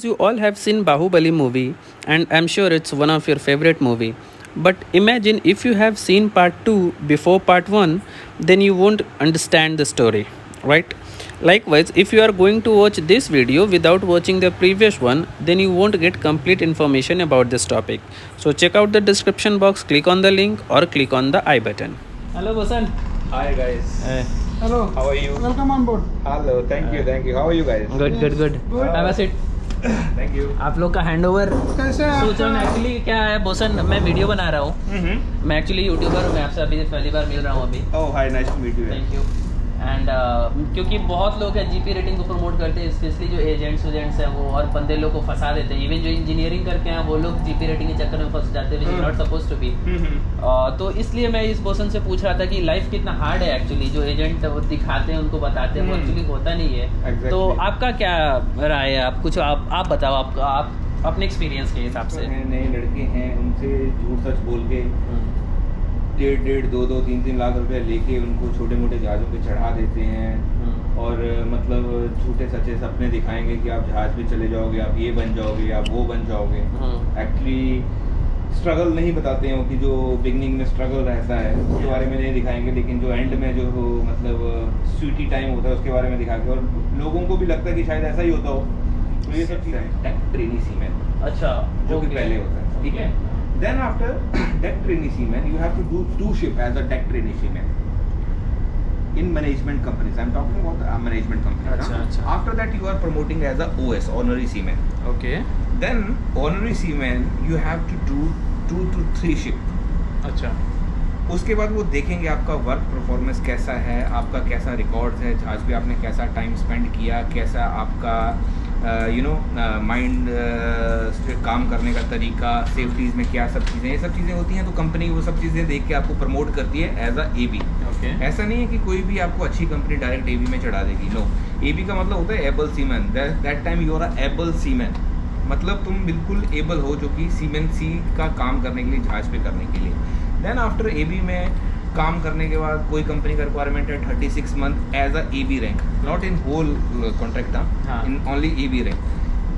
Guys, you all have seen Bahubali movie and I'm sure it's one of your favorite movie. But imagine if you have seen part 2 before part 1, then you won't understand the story, right? Likewise, if you are going to watch this video without watching the previous one, then you won't get complete information about this topic. So check out the description box, click on the link or click on the I button. Hello Bosan. Hi guys. Hello. How are you? Welcome on board. Hello. Thank you. How are you guys? Good. Good. Have a seat. Thank you. आप लोग का hand over कैसे हैं आप? सोच रहा हूँ actually क्या है बोसन, मैं वीडियो बना रहा हूँ। मैं एक्चुअली यूट्यूबर हूँ, मैं आपसे अभी पहली बार मिल रहा हूँ अभी। Oh, hi. Nice to meet you. Thank you. And क्योंकि बहुत लोग हैं जीपी रेटिंग को प्रमोट करते हैं, स्पेशली जो एजेंट्स हैं वो और बंदे लोग को फंसा देते हैं। इवन जो इंजीनियरिंग करके हैं वो लोग जीपी रेटिंग के चक्कर में फंस जाते हैं, which is not suppose to be. तो इसलिए मैं इस क्वेश्चन से पूछ रहा था कि लाइफ कितना हार्ड है एक्चुअली, जो एजेंट वो दिखाते हैं उनको बताते हैं वो एक्चुअली होता नहीं है। Exactly. तो आपका क्या राय है? आप कुछ आप बताओ, आप अपने एक्सपीरियंस के हिसाब से। नए लड़के हैं, उनसे झूठ सच बोल के 1.5, 2, 3 लाख रुपए लेके उनको छोटे मोटे जहाज़ों पे चढ़ा देते हैं और मतलब झूठे सच्चे सपने दिखाएंगे कि आप जहाज पे चले जाओगे, आप ये बन जाओगे, आप वो बन जाओगे। एक्चुअली स्ट्रगल नहीं बताते हैं कि जो बिगनिंग में स्ट्रगल रहता है उसके बारे में नहीं दिखाएंगे, लेकिन जो एंड में जो मतलब स्वीटी टाइम होता है उसके बारे में दिखा के, और लोगों को भी लगता है कि शायद ऐसा ही होता हो। तो ये सब चीज़ें टेक ट्रेनी सीमेन, अच्छा, जो कि पहले होता है, ठीक है। Then after tech trainee seaman, you have to do 2 shifts as a tech trainee seaman in management companies. I'm talking about the management companies. अच्छा. After that, you are promoting as a OS, honorary seaman. Okay. Then honorary seaman, you have to do 2 to 3 shifts. अच्छा। उसके बाद वो देखेंगे आपका work performance कैसा है, आपका कैसा रिकॉर्ड्स है, जहाज पे आपने कैसा टाइम स्पेंड किया, कैसा आपका माइंड काम करने का तरीका, सेफ्टीज़ में क्या सब चीज़ें, ये सब चीज़ें होती हैं। तो कंपनी वो सब चीज़ें देख के आपको प्रमोट करती है एज अ AB। ओके। ऐसा नहीं है कि कोई भी आपको अच्छी कंपनी डायरेक्ट AB में चढ़ा देगी। नो, AB का मतलब होता है able seaman. That time you are a able seaman, मतलब तुम बिल्कुल एबल हो जो कि सीमेंसी का काम करने के लिए, जहाज पे करने के लिए। देन आफ्टर AB में काम करने के बाद कोई कंपनी का रिक्वायरमेंट है 36 month as a AB rank, not in whole contract, in only AB rank.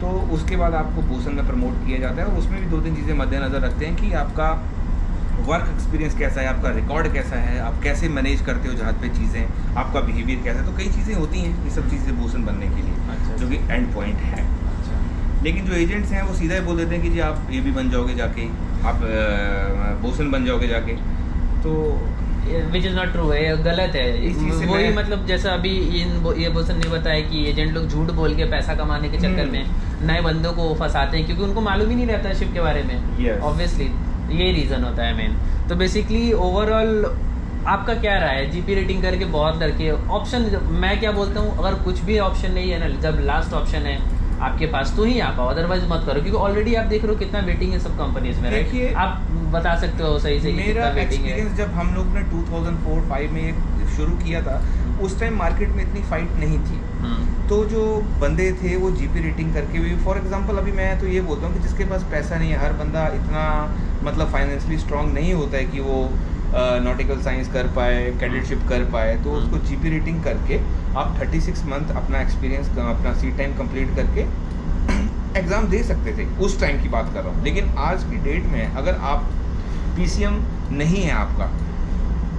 तो उसके बाद आपको बोसन में प्रमोट किया जाता है और उसमें भी 2-3 चीज़ें मद्देनज़र रखते हैं कि आपका वर्क एक्सपीरियंस कैसा है, आपका रिकॉर्ड कैसा है, आप कैसे मैनेज करते हो जहाज पे चीज़ें, आपका बिहेवियर कैसा है। तो कई चीज़ें होती हैं ये सब चीज़ें बोसन बनने के लिए। अच्छा। जो कि एंड पॉइंट है। लेकिन जो एजेंट्स हैं वो सीधा ही बोल देते हैं कि जी आप AB बन जाओगे जाके, आप बोसन बन जाओगे जाके। तो विच इज नॉट ट्रू, ये गलत है। वही मतलब जैसा अभी ये बोसन ने बताया कि एजेंट लोग झूठ बोल के पैसा कमाने के चक्कर में नए बंदों को फंसाते हैं, क्योंकि उनको मालूम ही नहीं रहता है शिप के बारे में। ऑब्वियसली ये रीज़न होता है मेन। तो बेसिकली ओवरऑल आपका क्या राय है? जीपी रेटिंग करके बहुत लड़के ऑप्शन, मैं क्या बोलता हूँ, अगर कुछ भी ऑप्शन नहीं है ना, जब लास्ट ऑप्शन है आपके पास तो ही आ पाओ, अदरवाइज मत करो, क्योंकि ऑलरेडी आप देख रहे हो कितना वेटिंग है सब कंपनीज में। देखिए, आप बता सकते हो सही से मेरा एक्सपीरियंस जब हम लोग ने 2004-5 में शुरू किया था, उस टाइम मार्केट में इतनी फाइट नहीं थी। तो जो बंदे थे वो जीपी रेटिंग करके भी, फॉर एग्जांपल अभी मैं तो ये बोलता हूँ कि जिसके पास पैसा नहीं है, हर बंदा इतना मतलब फाइनेंशियली स्ट्रांग नहीं होता है कि वो नॉटिकल साइंस कर पाए, कैडेटशिप कर पाए, तो उसको जीपी रेटिंग करके आप 36 मंथ अपना एक्सपीरियंस, अपना सीट टाइम कंप्लीट करके एग्ज़ाम दे सकते थे। उस टाइम की बात कर रहा हूँ। लेकिन आज की डेट में अगर आप PCM नहीं है आपका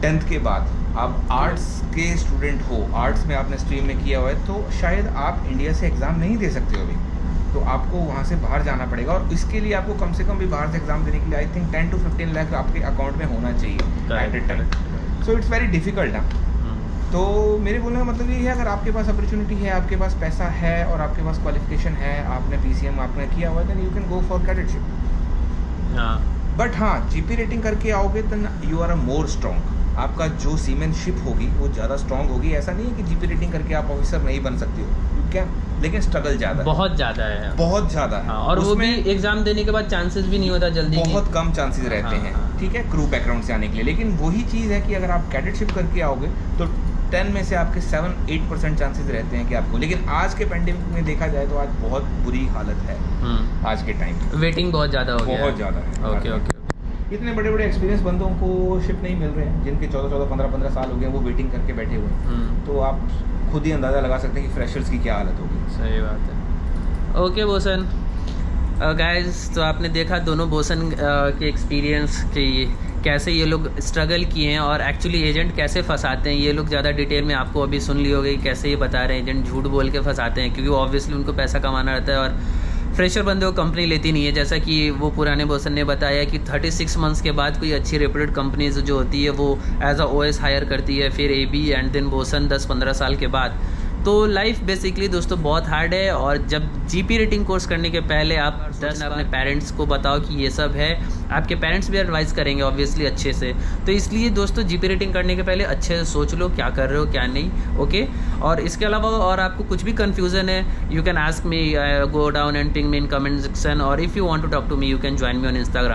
10th के बाद, आप आर्ट्स के स्टूडेंट हो, आर्ट्स में आपने स्ट्रीम में किया हुआ है, तो शायद आप इंडिया से एग्ज़ाम नहीं दे सकते हो अभी। तो आपको वहाँ से बाहर जाना पड़ेगा और इसके लिए आपको कम से कम भी बाहर से एग्ज़ाम देने के लिए आई थिंक 10 to 15 लाख आपके अकाउंट में होना चाहिए at a time. So it's very difficult ना। तो मेरे बोलने का मतलब ये है, अगर आपके पास अपॉर्चुनिटी है, आपके पास पैसा है और आपके पास क्वालिफिकेशन है, आपने PCM आपने किया हुआ है, then you can go for cadetship. But हाँ, जीपी रेटिंग करके आओगे then you are a more strong. आपका जो सीमेनशिप होगी वो ज़्यादा स्ट्रॉन्ग होगी। ऐसा नहीं है कि जीपी रेटिंग करके आप ऑफिसर नहीं बन सकते हो, क्या, लेकिन स्ट्रगल ज़्यादा है, बहुत ज़्यादा है, बहुत ज़्यादा है। और वो भी एग्जाम देने के बाद चांसेस भी नहीं होता जल्दी, बहुत कम चांसेस रहते हैं, ठीक है, क्रू बैकग्राउंड से आने के लिए। लेकिन वही चीज़ है कि अगर आप कैडेटशिप करके आओगे तो 10 में से आपके 7-8% चांसेस रहते हैं कि आपको। लेकिन आज के पेंडेमिक में देखा जाए तो आज बहुत बुरी हालत है। आज के टाइम वेटिंग बहुत ज़्यादा हो गया, बहुत ज़्यादा है। ओके। इतने बड़े बड़े एक्सपीरियंस बंदों को शिप नहीं मिल रहे हैं, जिनके 14-14, 15-15 साल हो गए, वो वेटिंग करके बैठे हुए हैं। तो आप खुद ही अंदाज़ा लगा सकते हैं कि फ्रेशर्स की क्या हालत होगी। सही बात है। ओके बोसन गाइस, तो आपने देखा दोनों बोसन के एक्सपीरियंस कि कैसे ये लोग स्ट्रगल किए हैं और एक्चुअली एजेंट कैसे फंसाते हैं। ये लोग ज़्यादा डिटेल में आपको अभी सुन ली होगी कैसे ये बता रहे हैं एजेंट झूठ बोल के फंसाते हैं, क्योंकि ऑब्वियसली उनको पैसा कमाना रहता है और फ्रेशर बंदे को कंपनी लेती नहीं है। जैसा कि वो पुराने बोसन ने बताया कि 36 मंथ्स के बाद कोई अच्छी रेप्यूटेड कंपनीज जो होती है वो एज अ OS हायर करती है, फिर AB एंड देन बोसन 10-15 साल के बाद। तो लाइफ बेसिकली दोस्तों बहुत हार्ड है, और जब GP रेटिंग कोर्स करने के पहले आप अपने पेरेंट्स को बताओ कि ये सब है। आपके पेरेंट्स भी एडवाइस करेंगे ऑब्वियसली अच्छे से। तो इसलिए दोस्तों GP रेटिंग करने के पहले अच्छे से सोच लो क्या कर रहे हो क्या नहीं, ओके। और इसके अलावा और आपको कुछ भी कन्फ्यूज़न है, you can ask me, go down and ping me in comment section, और if you want to talk to me you can join me on Instagram।